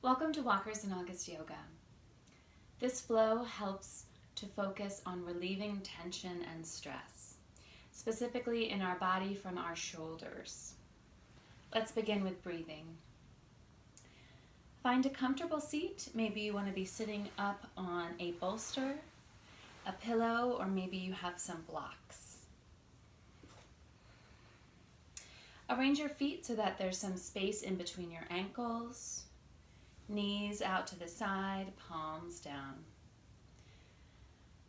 Welcome to Walkers in August Yoga. This flow helps to focus on relieving tension and stress, specifically in our body from our shoulders. Let's begin with breathing. Find a comfortable seat. Maybe you want to be sitting up on a bolster, a pillow, or maybe you have some blocks. Arrange your feet so that there's some space in between your ankles. Knees out to the side, palms down.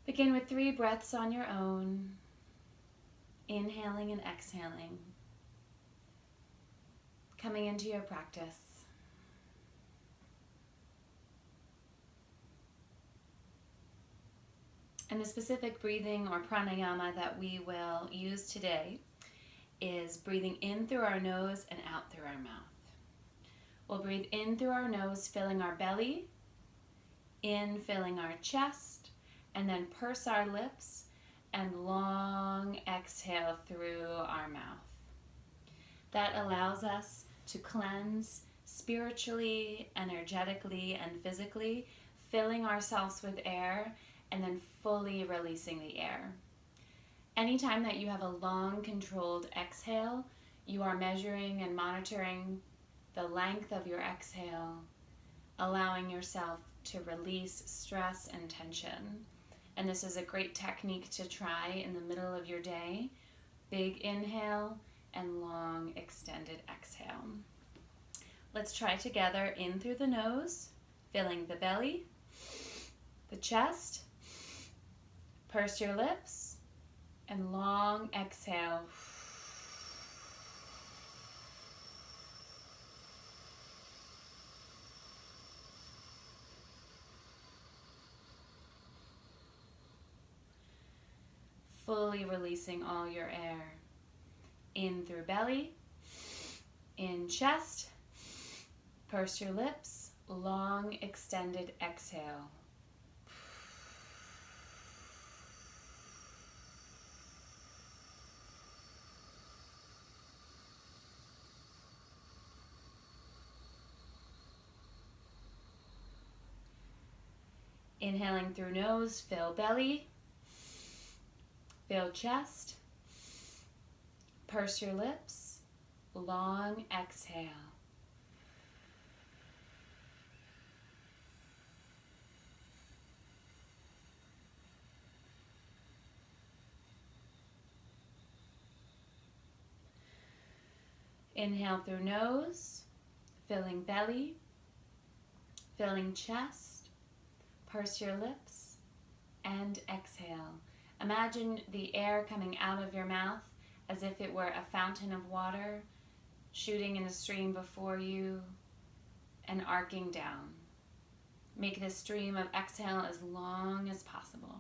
Begin with 3 breaths on your own, inhaling and exhaling, coming into your practice. And the specific breathing or pranayama that we will use today is breathing in through our nose and out through our mouth. We'll breathe in through our nose, filling our belly, in filling our chest, and then purse our lips and long exhale through our mouth. That allows us to cleanse spiritually, energetically, and physically, filling ourselves with air and then fully releasing the air. Anytime that you have a long controlled exhale, you are measuring and monitoring the length of your exhale, allowing yourself to release stress and tension. And this is a great technique to try in the middle of your day. Big inhale and long extended exhale. Let's try together in through the nose, filling the belly, the chest, purse your lips, and long exhale. Fully releasing all your air. In through belly, in chest, purse your lips, long extended exhale. Inhaling through nose, fill belly, fill chest, purse your lips, long exhale. Inhale through nose, filling belly, filling chest, purse your lips, and exhale. Imagine the air coming out of your mouth as if it were a fountain of water shooting in a stream before you and arcing down. Make this stream of exhale as long as possible.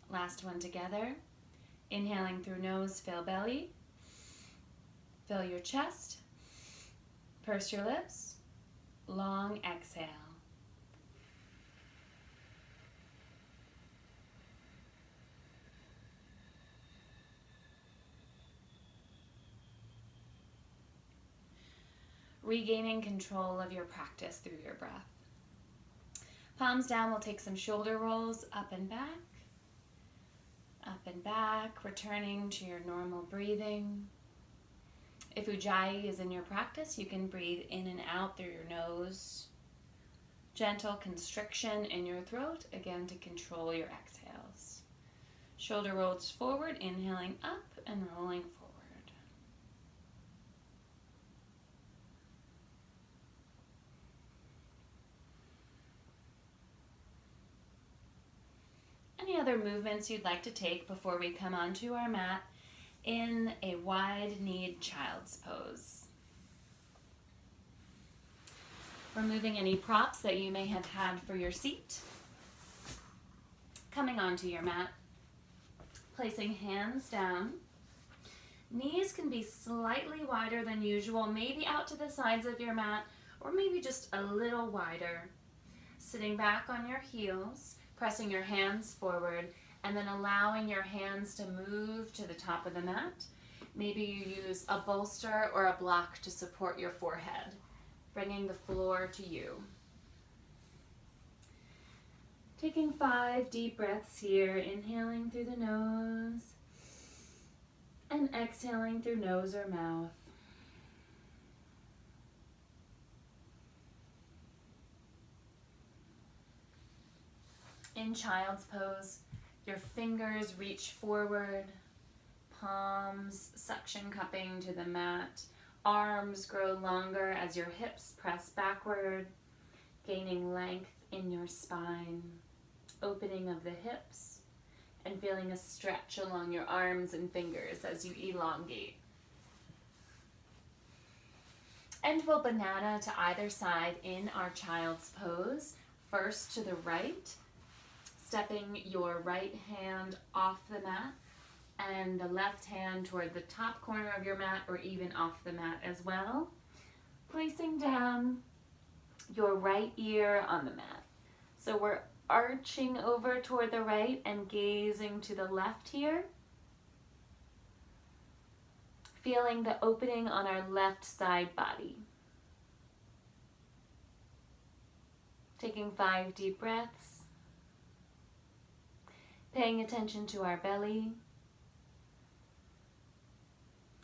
Last one together. Inhaling through nose, fill belly, fill your chest, purse your lips, long exhale. Regaining control of your practice through your breath. Palms down, we'll take some shoulder rolls up and back, returning to your normal breathing. If Ujjayi is in your practice, you can breathe in and out through your nose. Gentle constriction in your throat, again to control your exhales. Shoulder rolls forward, inhaling up and rolling forward. Any other movements you'd like to take before we come onto our mat in a wide-kneed child's pose? Removing any props that you may have had for your seat. Coming onto your mat, placing hands down. Knees can be slightly wider than usual, maybe out to the sides of your mat, or maybe just a little wider. Sitting back on your heels, pressing your hands forward, and then allowing your hands to move to the top of the mat. Maybe you use a bolster or a block to support your forehead, bringing the floor to you. Taking 5 deep breaths here, inhaling through the nose and exhaling through nose or mouth. In child's pose, your fingers reach forward, palms suction cupping to the mat, arms grow longer as your hips press backward, gaining length in your spine, opening of the hips, and feeling a stretch along your arms and fingers as you elongate. And we'll banana to either side in our child's pose, first to the right, stepping your right hand off the mat and the left hand toward the top corner of your mat or even off the mat as well. Placing down your right ear on the mat. So we're arching over toward the right and gazing to the left here. Feeling the opening on our left side body. Taking 5 deep breaths. Paying attention to our belly.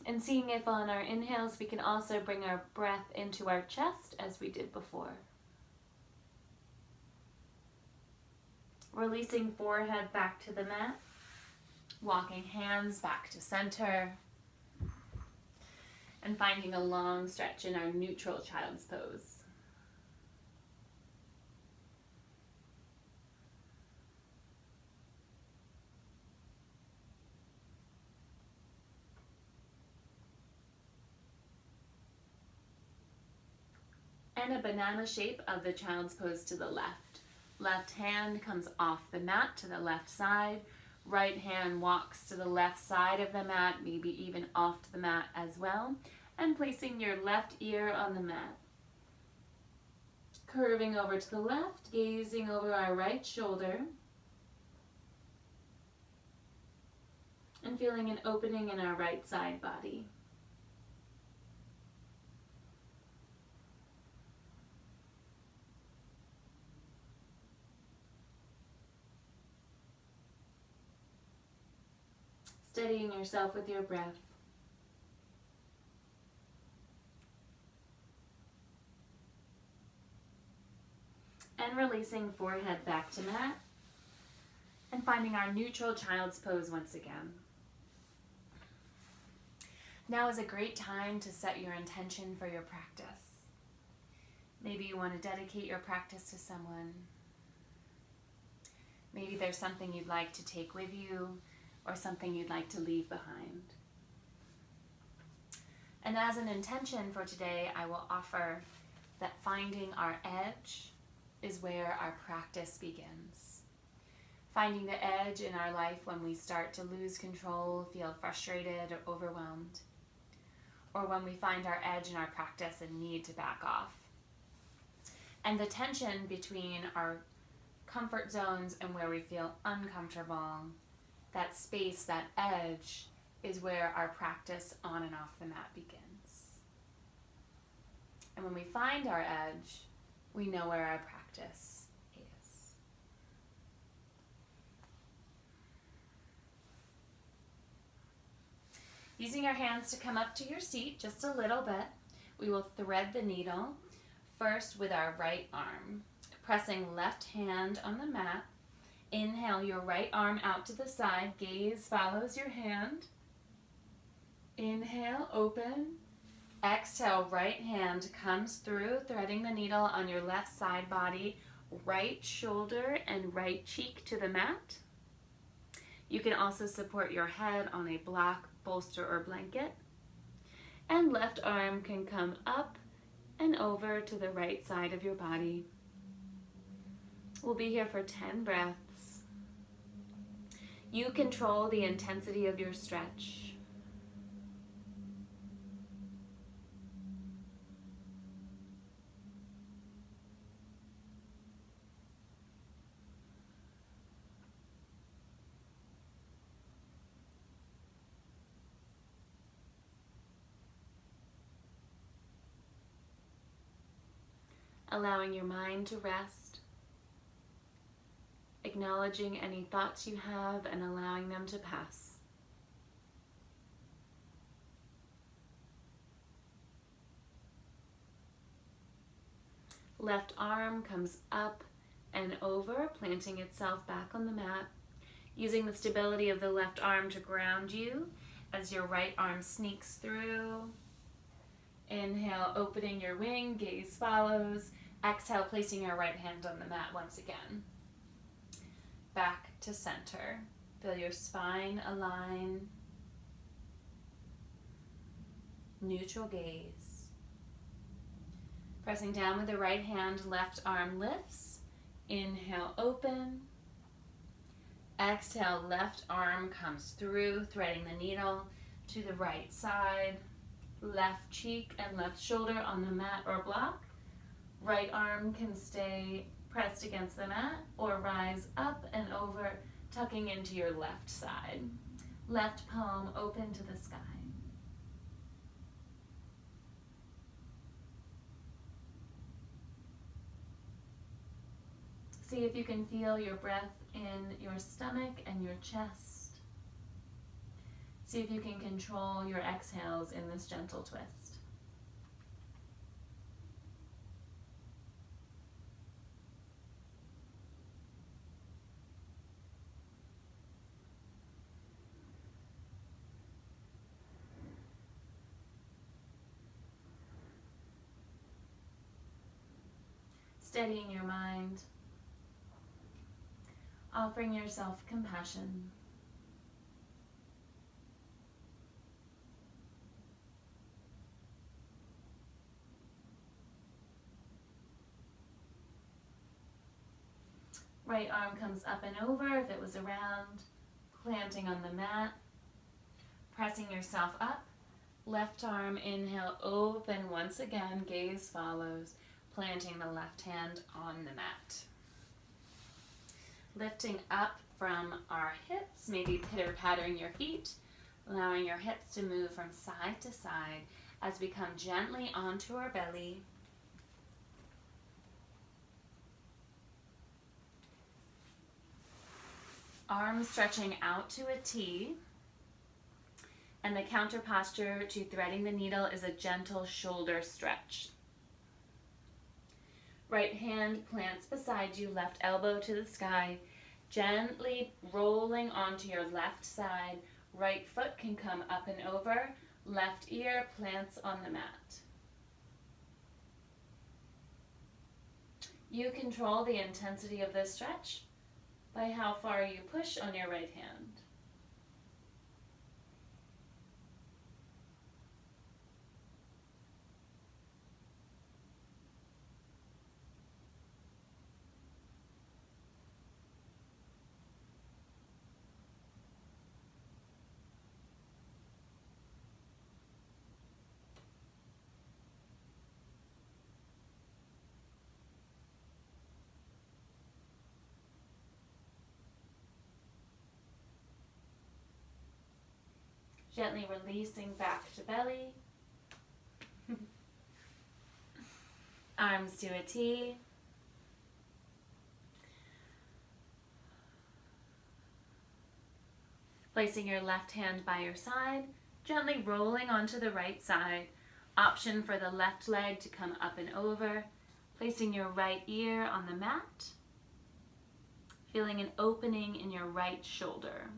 And seeing if on our inhales we can also bring our breath into our chest as we did before. Releasing forehead back to the mat. Walking hands back to center. And finding a long stretch in our neutral child's pose. And a banana shape of the child's pose to the left. Left hand comes off the mat to the left side. Right hand walks to the left side of the mat, maybe even off the mat as well. And placing your left ear on the mat. Curving over to the left, gazing over our right shoulder. And feeling an opening in our right side body. Steadying yourself with your breath. And releasing forehead back to mat. And finding our neutral child's pose once again. Now is a great time to set your intention for your practice. Maybe you want to dedicate your practice to someone. Maybe there's something you'd like to take with you, or something you'd like to leave behind. And as an intention for today, I will offer that finding our edge is where our practice begins. Finding the edge in our life when we start to lose control, feel frustrated or overwhelmed, or when we find our edge in our practice and need to back off. And the tension between our comfort zones and where we feel uncomfortable, that space, that edge, is where our practice on and off the mat begins. And when we find our edge, we know where our practice is. Using our hands to come up to your seat just a little bit, we will thread the needle first with our right arm, pressing left hand on the mat. Inhale your right arm out to the side, gaze follows your hand. Inhale, open. Exhale, right hand comes through, threading the needle on your left side body, right shoulder and right cheek to the mat. You can also support your head on a block, bolster, or blanket. And left arm can come up and over to the right side of your body. We'll be here for 10 breaths. You control the intensity of your stretch. allowing your mind to rest, acknowledging any thoughts you have and allowing them to pass. Left arm comes up and over, planting itself back on the mat, using the stability of the left arm to ground you as your right arm sneaks through. Inhale, opening your wing, gaze follows. Exhale, placing your right hand on the mat once again. Back to center. Feel your spine align. Neutral gaze. Pressing down with the right hand, left arm lifts. Inhale, open. Exhale, left arm comes through, threading the needle to the right side. Left cheek and left shoulder on the mat or block. Right arm can stay pressed against the mat or rise up and over, tucking into your left side. Left palm open to the sky. See if you can feel your breath in your stomach and your chest. See if you can control your exhales in this gentle twist. Steadying your mind. Offering yourself compassion. Right arm comes up and over if it was around, planting on the mat, pressing yourself up. Left arm, inhale, open once again, gaze follows, planting the left hand on the mat. Lifting up from our hips, maybe pitter-pattering your feet, allowing your hips to move from side to side as we come gently onto our belly. Arms stretching out to a T, and the counter posture to threading the needle is a gentle shoulder stretch. Right hand plants beside you, left elbow to the sky, gently rolling onto your left side. Right foot can come up and over, left ear plants on the mat. You control the intensity of this stretch by how far you push on your right hand. Gently releasing back to belly. Arms to a T. Placing your left hand by your side, gently rolling onto the right side. Option for the left leg to come up and over. Placing your right ear on the mat. Feeling an opening in your right shoulder.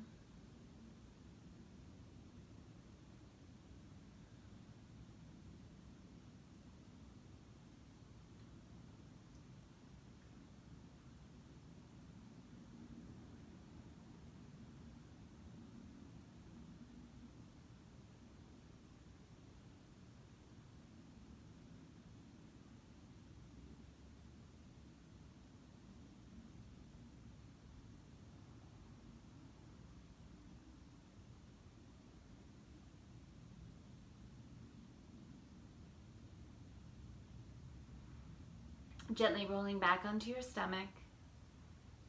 Gently rolling back onto your stomach,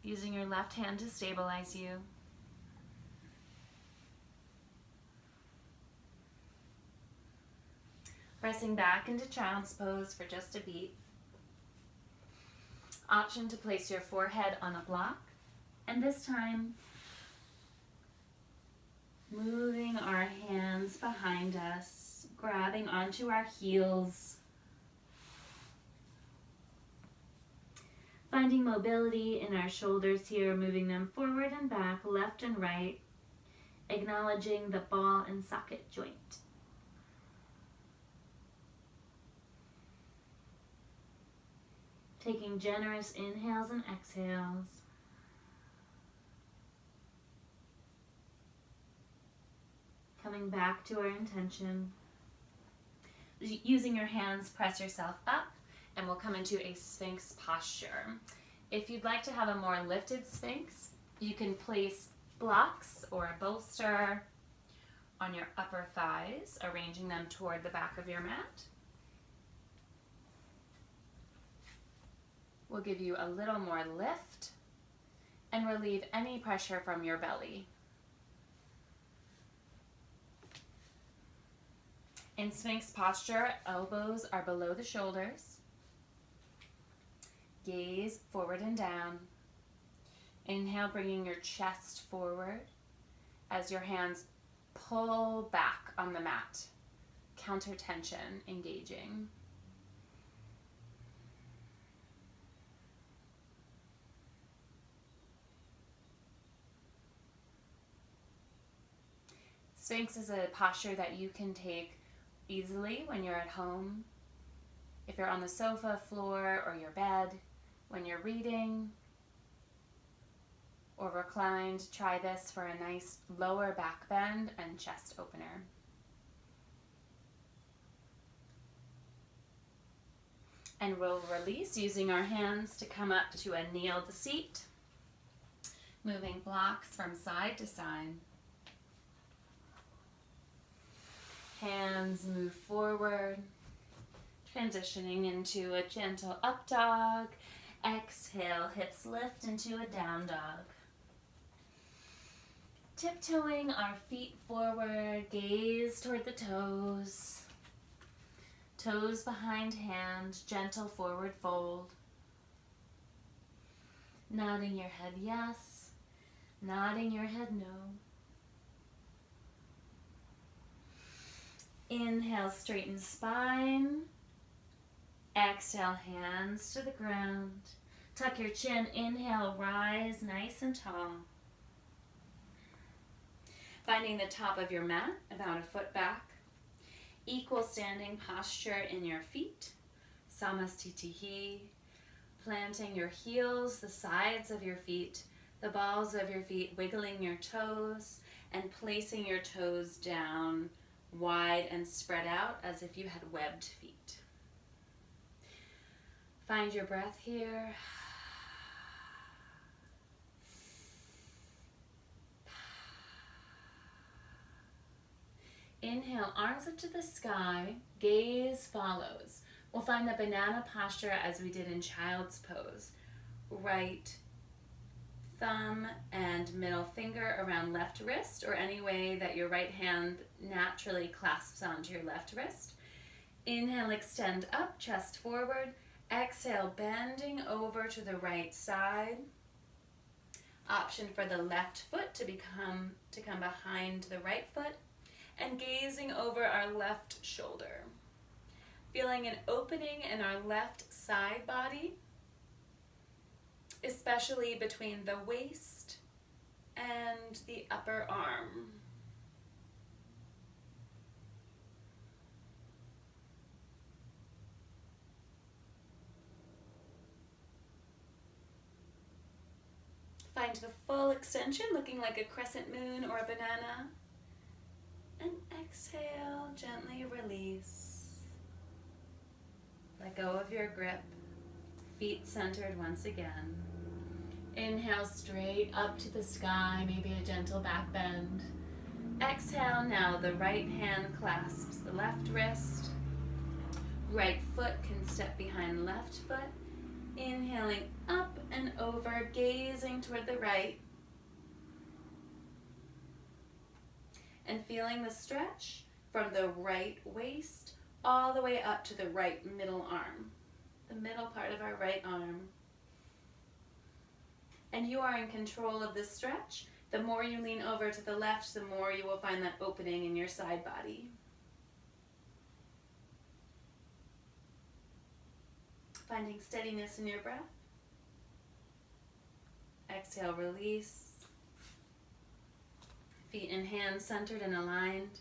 using your left hand to stabilize you. Pressing back into child's pose for just a beat. Option to place your forehead on a block, and this time moving our hands behind us, grabbing onto our heels, finding mobility in our shoulders here, moving them forward and back, left and right, acknowledging the ball and socket joint. Taking generous inhales and exhales. Coming back to our intention. Using your hands, press yourself up, and we'll come into a Sphinx posture. If you'd like to have a more lifted Sphinx, you can place blocks or a bolster on your upper thighs, arranging them toward the back of your mat. Will give you a little more lift and relieve any pressure from your belly. In Sphinx posture, elbows are below the shoulders. Gaze forward and down. Inhale, bringing your chest forward as your hands pull back on the mat. Counter tension, engaging. Sphinx is a posture that you can take easily when you're at home, if you're on the sofa, floor, or your bed, when you're reading or reclined. Try this for a nice lower back bend and chest opener. And we'll release using our hands to come up to a kneeled seat, moving blocks from side to side. Hands move forward, transitioning into a gentle up dog. Exhale, hips lift into a down dog. Tiptoeing our feet forward, gaze toward the toes. Toes behind hands, gentle forward fold. Nodding your head yes, nodding your head no. Inhale, straighten spine. Exhale, hands to the ground. Tuck your chin. Inhale, rise nice and tall. Finding the top of your mat, about a foot back. Equal standing posture in your feet. Samastitihi. Planting your heels, the sides of your feet, the balls of your feet, wiggling your toes, and placing your toes down wide and spread out as if you had webbed feet. Find your breath here. Inhale, arms up to the sky, gaze follows. We'll find the banana posture as we did in child's pose. Right thumb and middle finger around left wrist, or any way that your right hand naturally clasps onto your left wrist. Inhale, extend up, chest forward. Exhale, bending over to the right side. Option for the left foot to come behind the right foot, and gazing over our left shoulder. Feeling an opening in our left side body, especially between the waist and the upper arm. Find the full extension, looking like a crescent moon or a banana. And exhale, gently release. Let go of your grip. Feet centered once again. Inhale, straight up to the sky, maybe a gentle back bend. Exhale, now the right hand clasps the left wrist. Right foot can step behind left foot. Inhaling up and over, gazing toward the right. And feeling the stretch from the right waist all the way up to the right middle arm, the middle part of our right arm. And you are in control of this stretch. The more you lean over to the left, the more you will find that opening in your side body. Finding steadiness in your breath. Exhale, release. Feet and hands centered and aligned.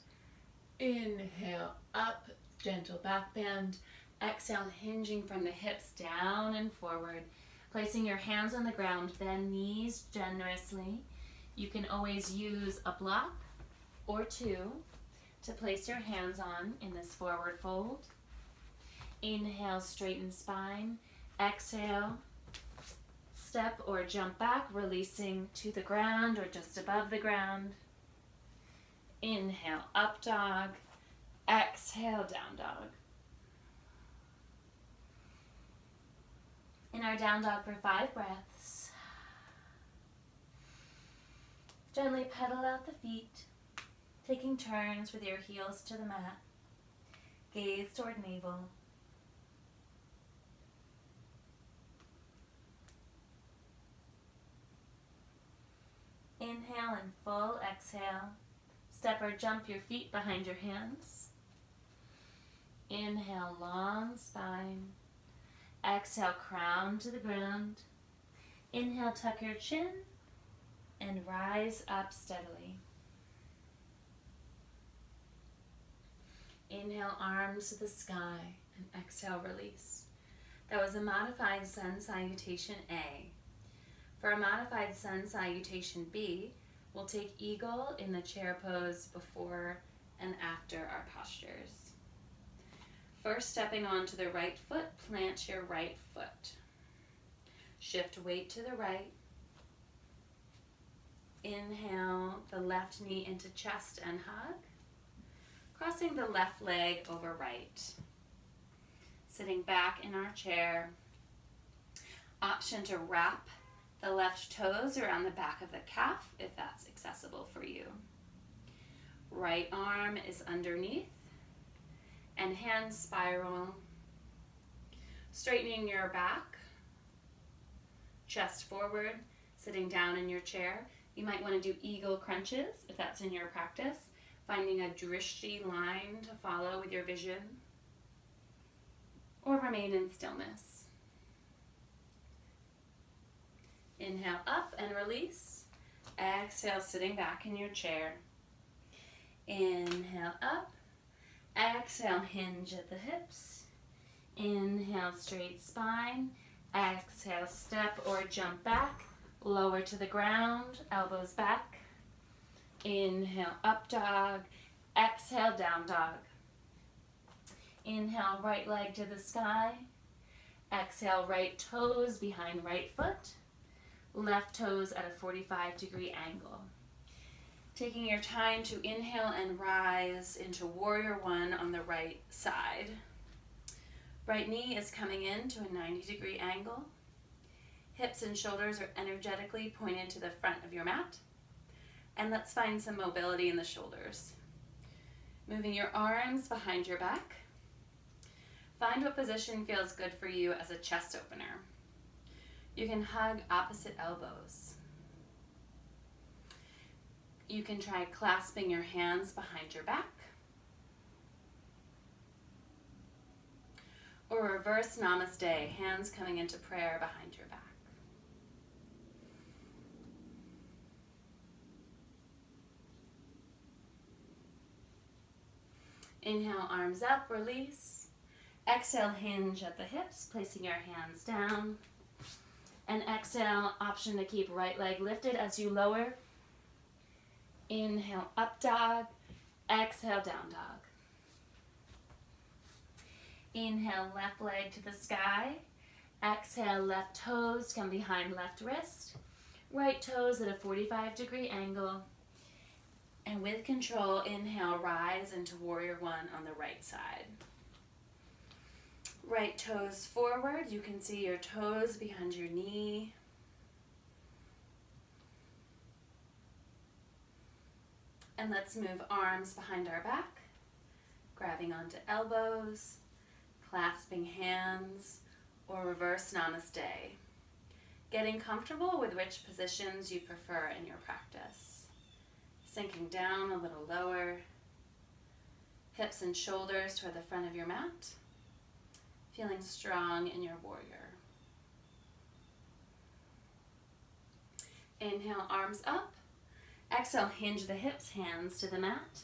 Inhale, up, gentle back bend. Exhale, hinging from the hips down and forward. Placing your hands on the ground, bend knees generously. You can always use a block or two to place your hands on in this forward fold. Inhale, straighten spine. Exhale, step or jump back, releasing to the ground or just above the ground. Inhale, up dog. Exhale, down dog. In our down dog for 5 breaths. Gently pedal out the feet, taking turns with your heels to the mat. Gaze toward navel. Inhale and full exhale. Step or jump your feet behind your hands. Inhale, long spine. Exhale, crown to the ground. Inhale, tuck your chin and rise up steadily. Inhale, arms to the sky, and exhale, release. That was a modified sun salutation A. For a modified sun salutation B, we'll take eagle in the chair pose before and after our postures. First, stepping onto the right foot, plant your right foot. Shift weight to the right. Inhale the left knee into chest and hug. Crossing the left leg over right. Sitting back in our chair. Option to wrap the left toes around the back of the calf if that's accessible for you. Right arm is underneath and hands spiral. Straightening your back, chest forward, sitting down in your chair. You might want to do eagle crunches if that's in your practice, finding a drishti line to follow with your vision, or remain in stillness. Inhale up and release. Exhale, sitting back in your chair. Inhale up. Exhale, hinge at the hips. Inhale, straight spine. Exhale, step or jump back. Lower to the ground, elbows back. Inhale, up dog. Exhale, down dog. Inhale, right leg to the sky. Exhale, right toes behind right foot. Left toes at a 45-degree angle. Taking your time to inhale and rise into warrior one on the right side. Right knee is coming in to a 90-degree angle. Hips and shoulders are energetically pointed to the front of your mat. And let's find some mobility in the shoulders. Moving your arms behind your back. Find what position feels good for you as a chest opener. You can hug opposite elbows. You can try clasping your hands behind your back. Or reverse namaste, hands coming into prayer behind your back. Inhale, arms up, release. Exhale, hinge at the hips, placing your hands down. And exhale, option to keep right leg lifted as you lower. Inhale, up dog. Exhale, down dog. Inhale, left leg to the sky. Exhale, left toes come behind left wrist. Right toes at a 45-degree angle. And with control, inhale, rise into warrior one on the right side. Right toes forward. You can see your toes behind your knee. And let's move arms behind our back, grabbing onto elbows, clasping hands, or reverse namaste. getting comfortable with which positions you prefer in your practice. Sinking down a little lower, hips and shoulders toward the front of your mat, feeling strong in your warrior. Inhale, arms up. Exhale, hinge the hips, hands to the mat.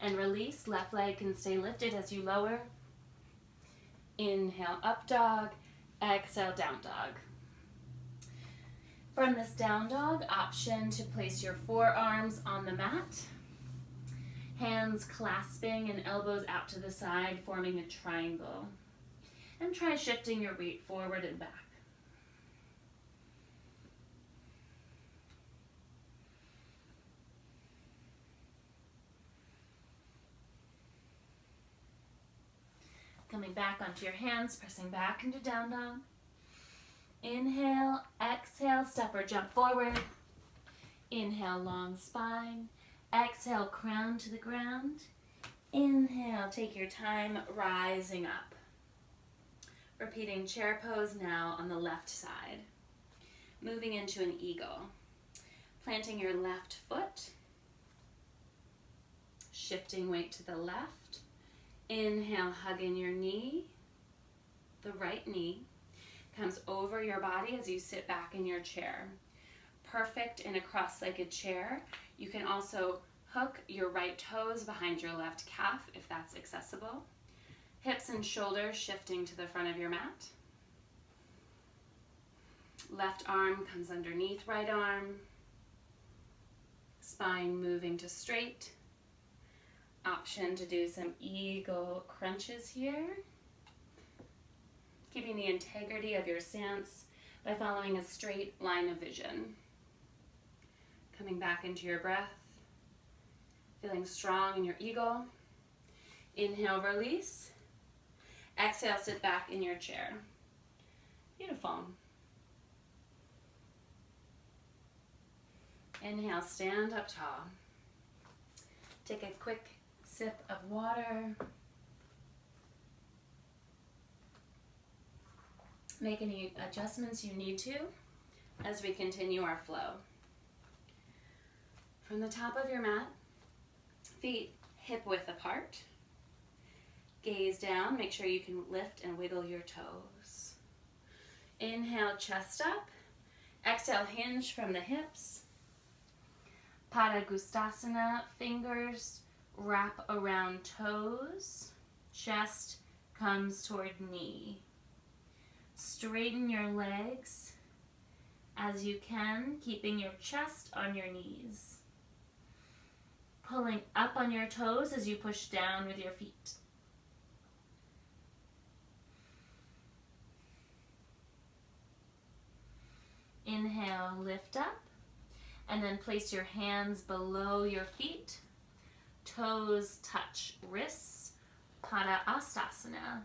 And release, left leg can stay lifted as you lower. Inhale, up dog. Exhale, down dog. From this down dog, option to place your forearms on the mat. Hands clasping and elbows out to the side, forming a triangle. And try shifting your weight forward and back. Coming back onto your hands, pressing back into down dog. Inhale, exhale, step or jump forward. Inhale, long spine. Exhale, crown to the ground. Inhale, take your time, rising up. Repeating chair pose now on the left side. Moving into an eagle. Planting your left foot. Shifting weight to the left. Inhale, hug in your knee. The right knee comes over your body as you sit back in your chair. Perfect in a cross-legged chair. You can also hook your right toes behind your left calf if that's accessible. Hips and shoulders shifting to the front of your mat. Left arm comes underneath right arm. Spine moving to straight. Option to do some eagle crunches here. Keeping the integrity of your stance by following a straight line of vision. Coming back into your breath. Feeling strong in your eagle. Inhale, release. Exhale, sit back in your chair. Beautiful. Inhale, stand up tall. Take a quick sip of water. Make any adjustments you need to as we continue our flow. From the top of your mat, feet hip width apart. Gaze down, make sure you can lift and wiggle your toes. Inhale, chest up. Exhale, hinge from the hips. Padangusthasana, fingers wrap around toes. Chest comes toward knee. Straighten your legs as you can, keeping your chest on your knees. Pulling up on your toes as you push down with your feet. Inhale, lift up, and then place your hands below your feet. Toes touch wrists, Padangusthasana.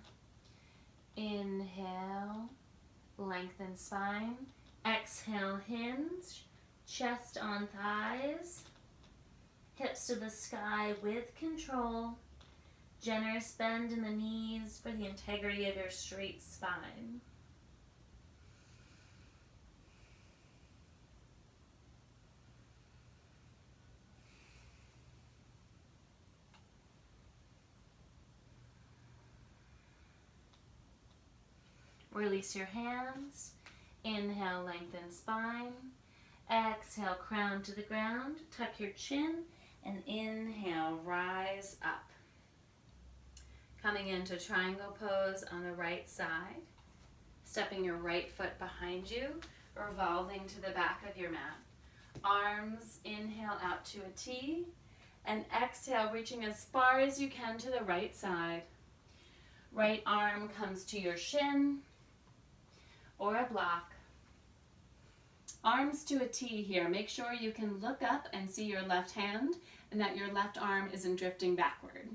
Inhale, lengthen spine. Exhale, hinge, chest on thighs. Hips to the sky with control. Generous bend in the knees for the integrity of your straight spine. Release your hands. Inhale, lengthen spine. Exhale, crown to the ground. Tuck your chin. And inhale, rise up. Coming into triangle pose on the right side. Stepping your right foot behind you. Revolving to the back of your mat. Arms, inhale out to a T. And exhale, reaching as far as you can to the right side. Right arm comes to your shin or a block. Arms to a T here. Make sure you can look up and see your left hand and that your left arm isn't drifting backward.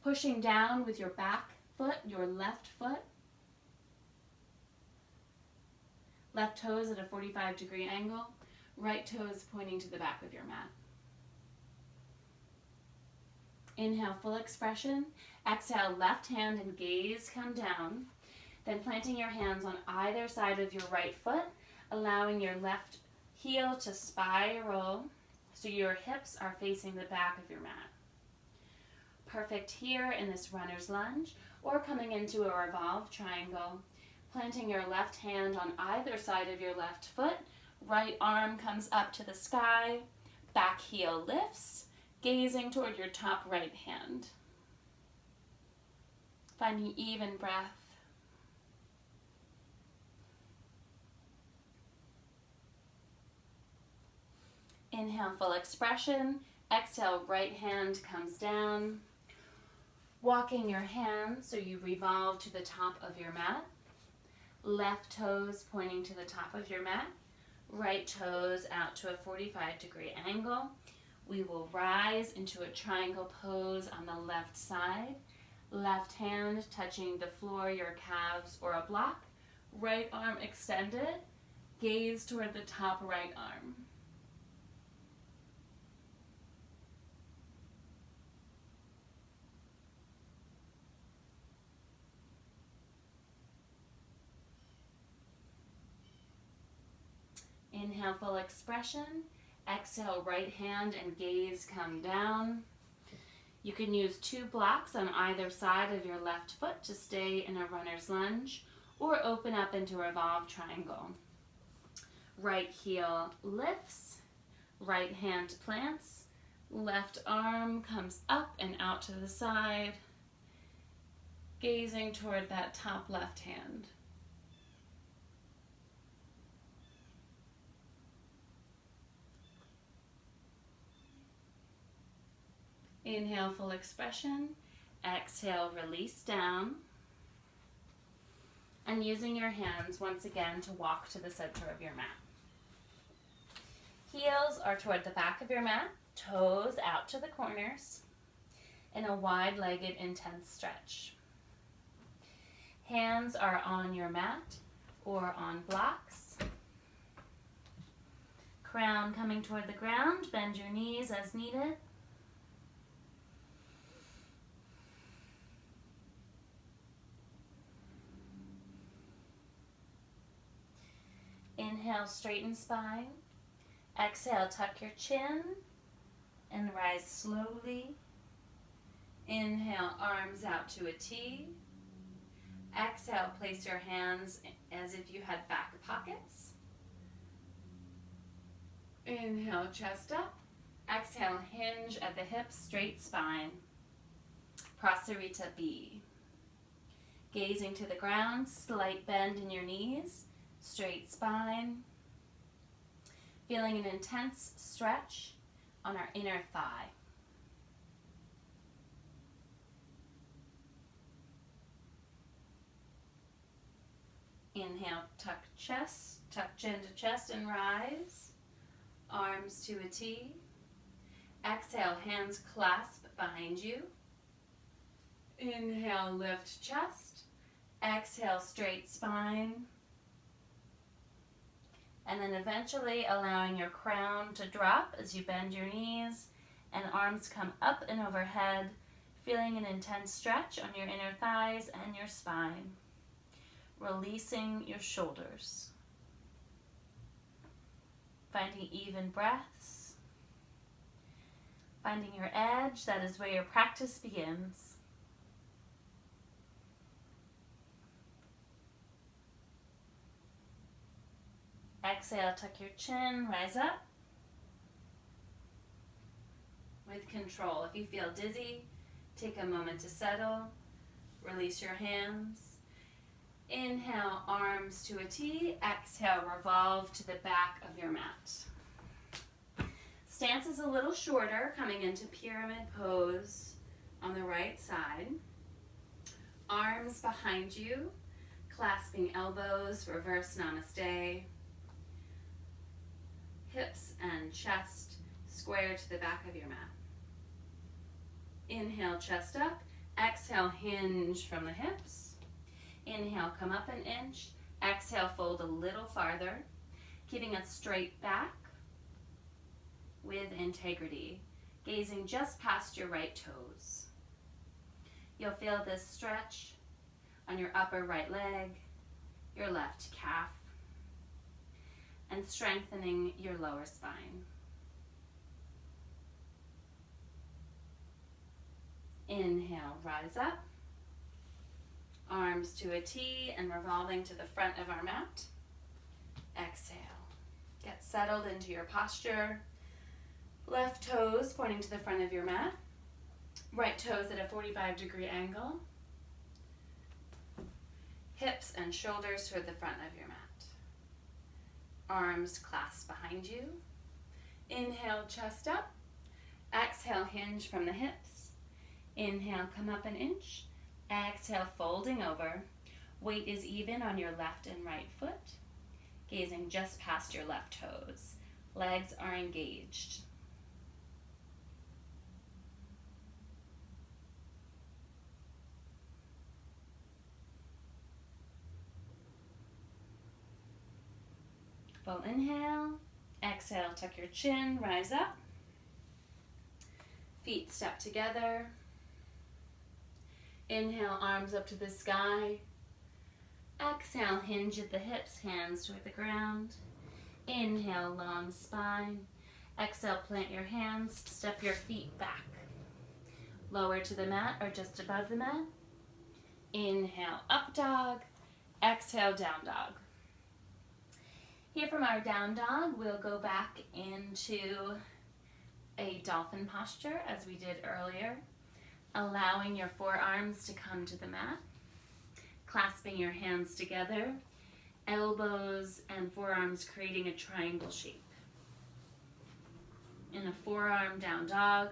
Pushing down with your back foot, your left foot. Left toes at a 45-degree angle. Right toes pointing to the back of your mat. Inhale, full expression. Exhale, left hand and gaze come down. Then planting your hands on either side of your right foot, allowing your left heel to spiral so your hips are facing the back of your mat. Perfect here in this runner's lunge, or coming into a revolve triangle. Planting your left hand on either side of your left foot, right arm comes up to the sky, back heel lifts, gazing toward your top right hand. Finding even breath. Inhale, full expression. Exhale, right hand comes down. Walking your hands so you revolve to the top of your mat. Left toes pointing to the top of your mat. Right toes out to a 45-degree angle. We will rise into a triangle pose on the left side. Left hand touching the floor, your calves, or a block. Right arm extended. Gaze toward the top right arm. Inhale, full expression. Exhale, right hand and gaze come down. You can use 2 blocks on either side of your left foot to stay in a runner's lunge, or open up into a revolve triangle. Right heel lifts, right hand plants, left arm comes up and out to the side, gazing toward that top left hand. Inhale, full expression. Exhale, release down. And using your hands once again to walk to the center of your mat. Heels are toward the back of your mat, toes out to the corners in a wide-legged, intense stretch. Hands are on your mat or on blocks. Crown coming toward the ground, bend your knees as needed. Inhale, straighten spine. Exhale, tuck your chin and rise slowly. Inhale, arms out to a T. Exhale, place your hands as if you had back pockets. Inhale, chest up. Exhale, hinge at the hips, straight spine. Prasarita B. Gazing to the ground, slight bend in your knees. Straight spine. Feeling an intense stretch on our inner thigh. Inhale, tuck chin to chest and rise. Arms to a T. Exhale, hands clasp behind you. Inhale, lift chest. Exhale, straight spine. And then eventually allowing your crown to drop as you bend your knees and arms come up and overhead, feeling an intense stretch on your inner thighs and your spine. Releasing your shoulders. Finding even breaths. Finding your edge, that is where your practice begins. Exhale, tuck your chin, rise up. With control. If you feel dizzy, take a moment to settle. Release your hands. Inhale, arms to a T. Exhale, revolve to the back of your mat. Stance is a little shorter, coming into pyramid pose on the right side. Arms behind you, clasping elbows, reverse namaste. Hips and chest square to the back of your mat. Inhale, chest up. Exhale, hinge from the hips. Inhale, come up an inch. Exhale, fold a little farther, keeping a straight back with integrity, gazing just past your right toes. You'll feel this stretch on your upper right leg, your left calf, and strengthening your lower spine. Inhale, rise up. Arms to a T and revolving to the front of our mat. Exhale. Get settled into your posture. Left toes pointing to the front of your mat. Right toes at a 45-degree angle. Hips and shoulders toward the front of your mat. Arms clasped behind you. Inhale, chest up. Exhale, hinge from the hips. Inhale, come up an inch. Exhale, folding over. Weight is even on your left and right foot. Gazing just past your left toes. Legs are engaged. Full inhale. Exhale, tuck your chin, rise up. Feet step together. Inhale, arms up to the sky. Exhale, hinge at the hips, hands toward the ground. Inhale, long spine. Exhale, plant your hands, step your feet back. Lower to the mat or just above the mat. Inhale, up dog. Exhale, down dog. Here from our down dog, we'll go back into a dolphin posture as we did earlier, allowing your forearms to come to the mat, clasping your hands together, elbows and forearms creating a triangle shape. In a forearm down dog,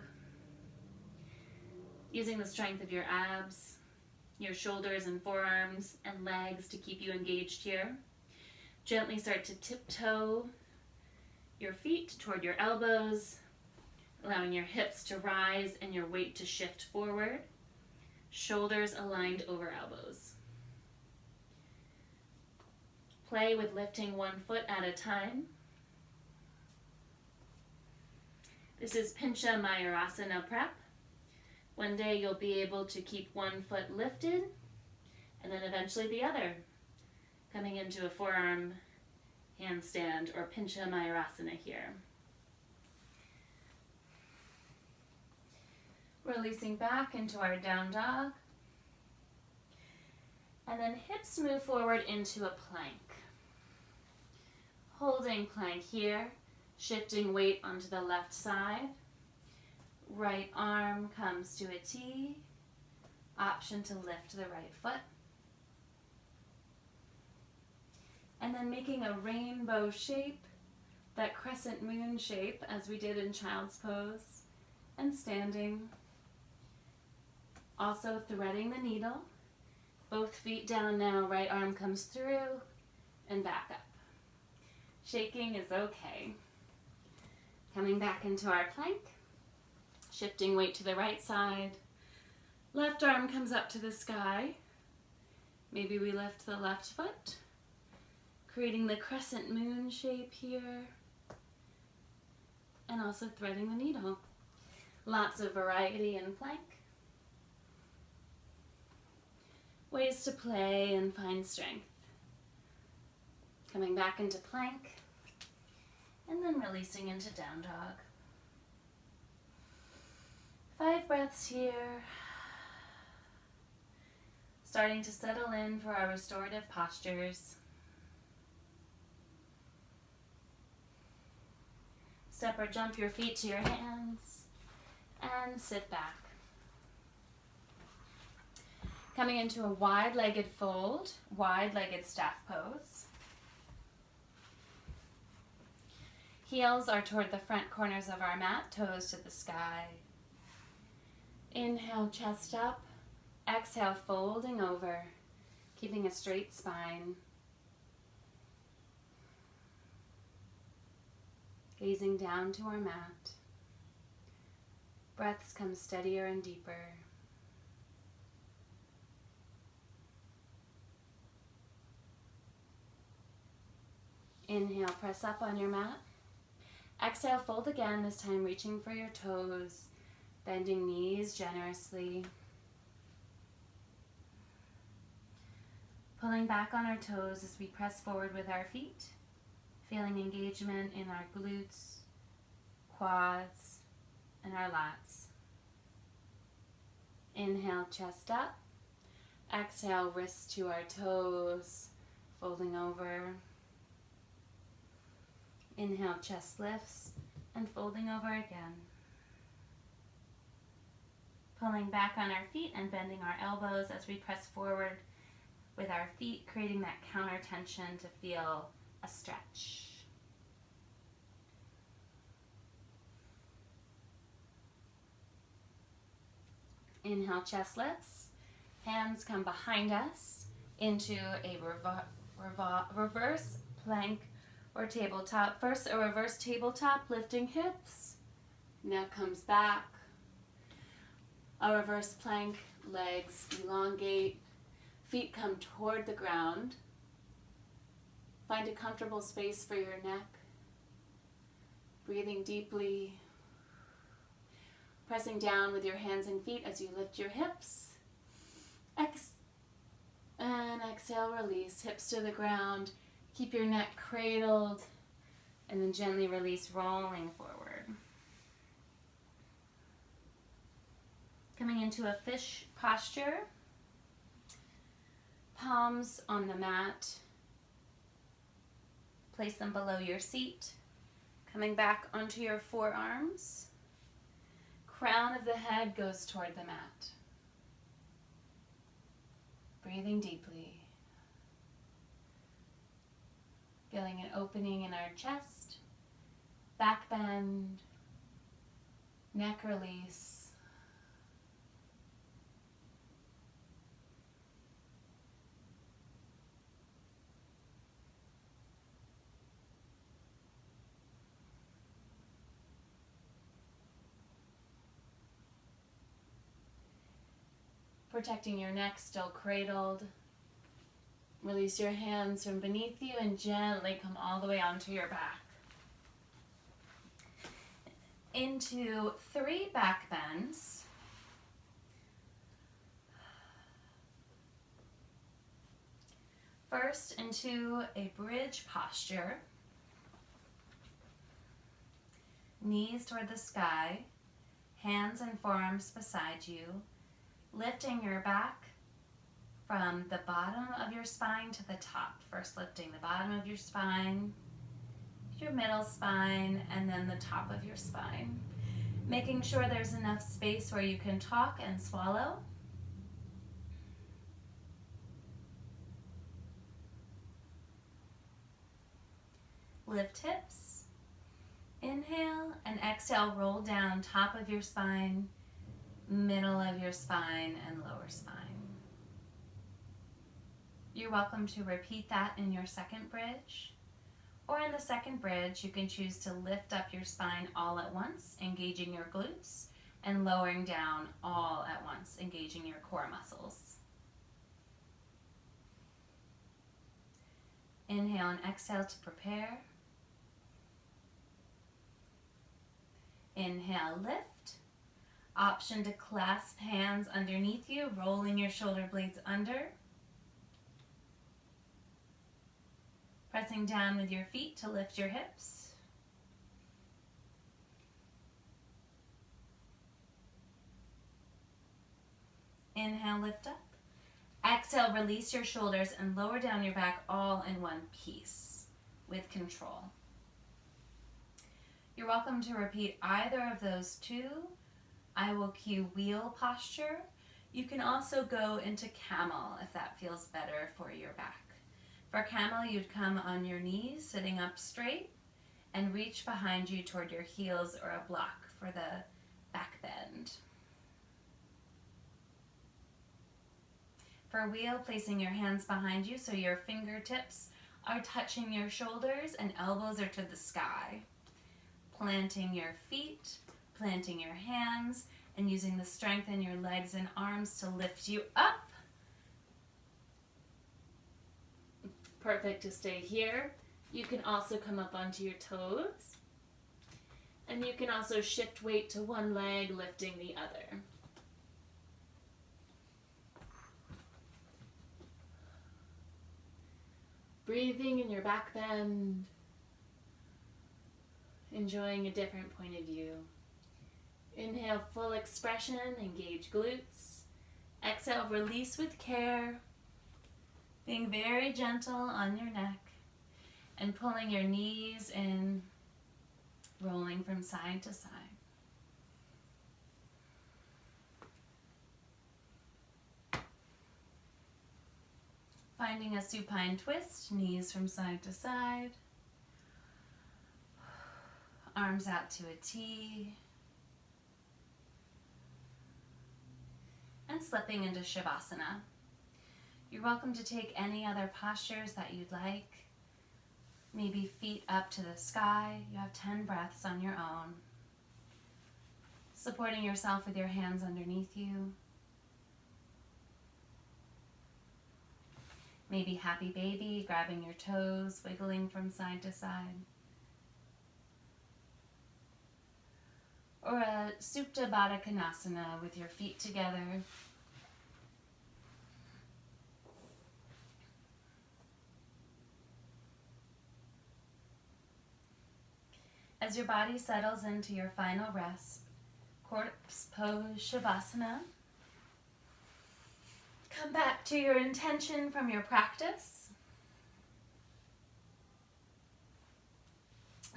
using the strength of your abs, your shoulders and forearms and legs to keep you engaged here. Gently start to tiptoe your feet toward your elbows, allowing your hips to rise and your weight to shift forward. Shoulders aligned over elbows. Play with lifting one foot at a time. This is Pincha Mayurasana prep. One day you'll be able to keep one foot lifted and then eventually the other, coming into a forearm handstand or Pincha Mayurasana here. Releasing back into our down dog. And then hips move forward into a plank. Holding plank here, shifting weight onto the left side. Right arm comes to a T. Option to lift the right foot. And then making a rainbow shape, that crescent moon shape as we did in child's pose, and standing. Also threading the needle. Both feet down now, right arm comes through and back up. Shaking is okay. Coming back into our plank, shifting weight to the right side. Left arm comes up to the sky. Maybe we lift the left foot, creating the crescent moon shape here, and also threading the needle. Lots of variety in plank. Ways to play and find strength. Coming back into plank, and then releasing into down dog. 5 breaths here. Starting to settle in for our restorative postures. Step or jump your feet to your hands and sit back. Coming into a wide-legged fold, wide-legged staff pose. Heels are toward the front corners of our mat, toes to the sky. Inhale, chest up. Exhale, folding over, keeping a straight spine. Gazing down to our mat. Breaths come steadier and deeper. Inhale, press up on your mat. Exhale, fold again, this time reaching for your toes, bending knees generously. Pulling back on our toes as we press forward with our feet, feeling engagement in our glutes, quads, and our lats. Inhale, chest up. Exhale, wrists to our toes, folding over. Inhale, chest lifts and folding over again. Pulling back on our feet and bending our elbows as we press forward with our feet, creating that counter tension to feel a stretch. Inhale, chest lifts. Hands come behind us into a reverse plank or tabletop. First, a reverse tabletop, lifting hips. Neck comes back. A reverse plank, legs elongate. Feet come toward the ground. Find a comfortable space for your neck. Breathing deeply. Pressing down with your hands and feet as you lift your hips. And exhale, release. Hips to the ground. Keep your neck cradled. And then gently release, rolling forward. Coming into a fish posture. Palms on the mat. Place them below your seat. Coming back onto your forearms. Crown of the head goes toward the mat. Breathing deeply. Feeling an opening in our chest. Back bend. Neck release. Protecting your neck, still cradled. Release your hands from beneath you and gently come all the way onto your back. Into 3 back bends. First, into a bridge posture. Knees toward the sky, hands and forearms beside you. Lifting your back from the bottom of your spine to the top. First lifting the bottom of your spine, your middle spine, and then the top of your spine. Making sure there's enough space where you can talk and swallow. Lift hips. Inhale and exhale, roll down top of your spine, middle of your spine, and lower spine. You're welcome to repeat that in your second bridge. Or in the second bridge, you can choose to lift up your spine all at once, engaging your glutes, and lowering down all at once, engaging your core muscles. Inhale and exhale to prepare. Inhale, lift. Option to clasp hands underneath you, rolling your shoulder blades under. Pressing down with your feet to lift your hips. Inhale, lift up. Exhale, release your shoulders and lower down your back all in one piece with control. You're welcome to repeat either of those 2. I will cue wheel posture. You can also go into camel if that feels better for your back. For camel, you'd come on your knees, sitting up straight, and reach behind you toward your heels or a block for the back bend. For wheel, placing your hands behind you so your fingertips are touching your shoulders and elbows are to the sky. Planting your feet, planting your hands, and using the strength in your legs and arms to lift you up. Perfect to stay here. You can also come up onto your toes. And you can also shift weight to one leg, lifting the other. breathing in your back bend, enjoying a different point of view. Inhale, full expression, engage glutes. Exhale, release with care, being very gentle on your neck and pulling your knees in, rolling from side to side. Finding a supine twist, knees from side to side, arms out to a T, and slipping into Shavasana. You're welcome to take any other postures that you'd like. Maybe feet up to the sky. You have 10 breaths on your own. Supporting yourself with your hands underneath you. Maybe happy baby, grabbing your toes, wiggling from side to side. Or a Supta Baddha Konasana with your feet together. As your body settles into your final rest, corpse pose Shavasana. Come back to your intention from your practice.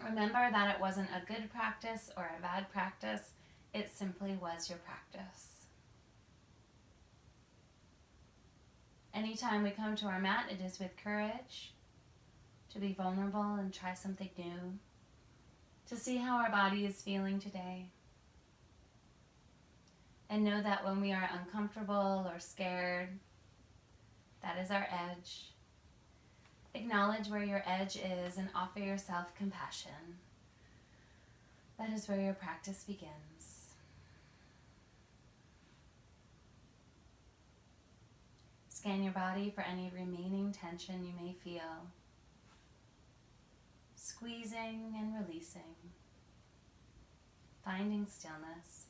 Remember that it wasn't a good practice or a bad practice. It simply was your practice. Anytime we come to our mat, it is with courage to be vulnerable and try something new, to see how our body is feeling today. And know that when we are uncomfortable or scared, that is our edge. Acknowledge where your edge is and offer yourself compassion. That is where your practice begins. Scan your body for any remaining tension you may feel. Squeezing and releasing. Finding stillness.